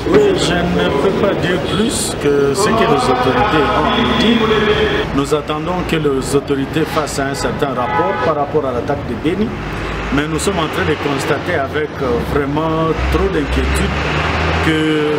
Oui, je ne peux pas dire plus que ce que les autorités ont dit. Nous attendons que les autorités fassent un certain rapport par rapport à l'attaque de Beni. Mais nous sommes en train de constater avec vraiment trop d'inquiétude que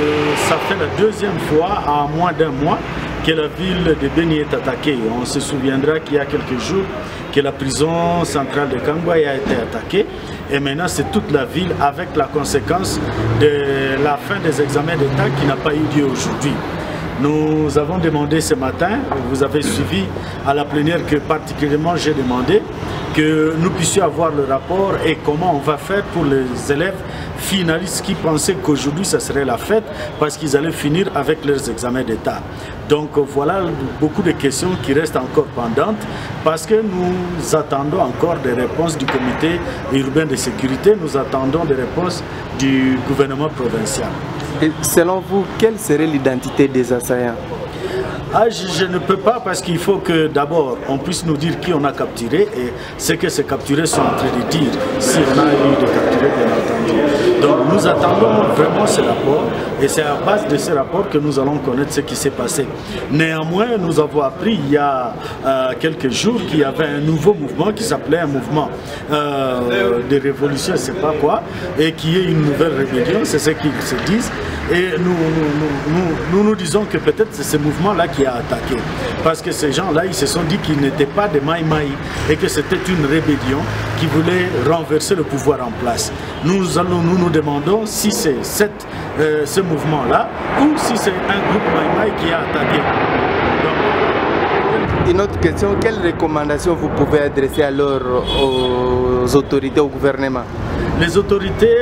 ça fait la deuxième fois en moins d'un mois que la ville de Beni est attaquée. On se souviendra qu'il y a quelques jours que la prison centrale de Kangwai a été attaquée. Et maintenant, c'est toute la ville avec la conséquence de la fin des examens d'État qui n'a pas eu lieu aujourd'hui. Nous avons demandé ce matin, vous avez suivi à la plénière que particulièrement j'ai demandé, que nous puissions avoir le rapport et comment on va faire pour les élèves finalistes qui pensaient qu'aujourd'hui ça serait la fête parce qu'ils allaient finir avec leurs examens d'État. Donc voilà beaucoup de questions qui restent encore pendantes parce que nous attendons encore des réponses du comité urbain de sécurité, nous attendons des réponses du gouvernement provincial. Et selon vous, quelle serait l'identité des assaillants? Je ne peux pas parce qu'il faut que d'abord on puisse nous dire qui on a capturé et ce que ces capturés sont en train de dire, si on a eu de capturés bien entendu. Donc nous attendons vraiment ce rapport et c'est à base de ce rapport que nous allons connaître ce qui s'est passé. Néanmoins, nous avons appris il y a quelques jours qu'il y avait un nouveau mouvement qui s'appelait un mouvement de révolution, je ne sais pas quoi, et qui est une nouvelle rébellion, c'est ce qu'ils se disent. Et nous disons que peut-être c'est ce mouvement-là qui a attaqué. Parce que ces gens-là, ils se sont dit qu'ils n'étaient pas des Maï-Maï et que c'était une rébellion qui voulait renverser le pouvoir en place. Nous nous demandons si c'est ce mouvement-là ou si c'est un groupe Maï-Maï qui a attaqué. Une autre question, quelles recommandations vous pouvez adresser alors aux autorités, au gouvernement? Les autorités,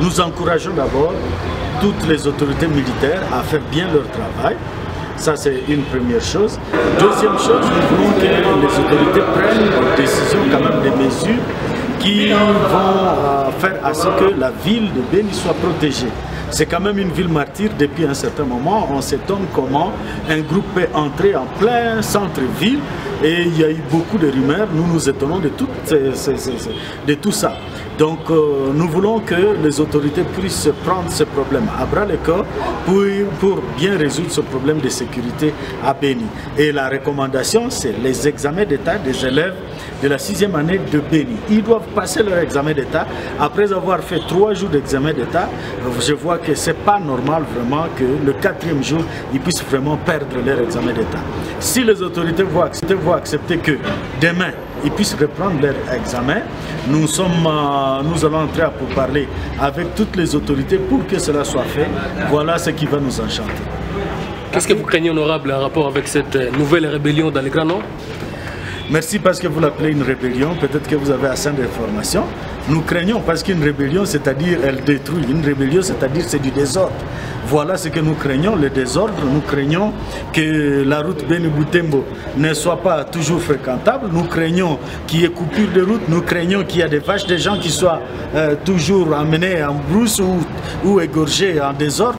nous encourageons d'abord toutes les autorités militaires à faire bien leur travail. Ça, c'est une première chose. Deuxième chose, nous voulons que les autorités prennent des décisions, quand même des mesures qui vont faire à ce que la ville de Beni soit protégée. C'est quand même une ville martyre depuis un certain moment. On s'étonne comment un groupe peut entrer en plein centre-ville et il y a eu beaucoup de rumeurs. Nous nous étonnons de tout ça. Donc nous voulons que les autorités puissent prendre ce problème à bras le corps pour bien résoudre ce problème de sécurité à Beni. Et la recommandation, c'est les examens d'État des élèves de la 6e année de Beni. Ils doivent passer leur examen d'État. Après avoir fait 3 jours d'examen d'État, je vois que ce n'est pas normal vraiment que le 4e jour, ils puissent vraiment perdre leur examen d'État. Si les autorités vont accepter que demain, ils puissent reprendre leur examen, nous allons entrer à parler avec toutes les autorités pour que cela soit fait. Voilà ce qui va nous enchanter. Qu'est-ce que vous craignez, honorable, en rapport avec cette nouvelle rébellion dans les Grands Nord? Merci parce que vous l'appelez une rébellion, peut-être que vous avez assez d'informations. Nous craignons parce qu'une rébellion, c'est-à-dire elle détruit. Une rébellion, c'est-à-dire c'est du désordre. Voilà ce que nous craignons, le désordre. Nous craignons que la route Beni-Boutembo ne soit pas toujours fréquentable. Nous craignons qu'il y ait coupure de route. Nous craignons qu'il y ait des vaches, des gens qui soient toujours emmenés en brousse ou égorgés en désordre.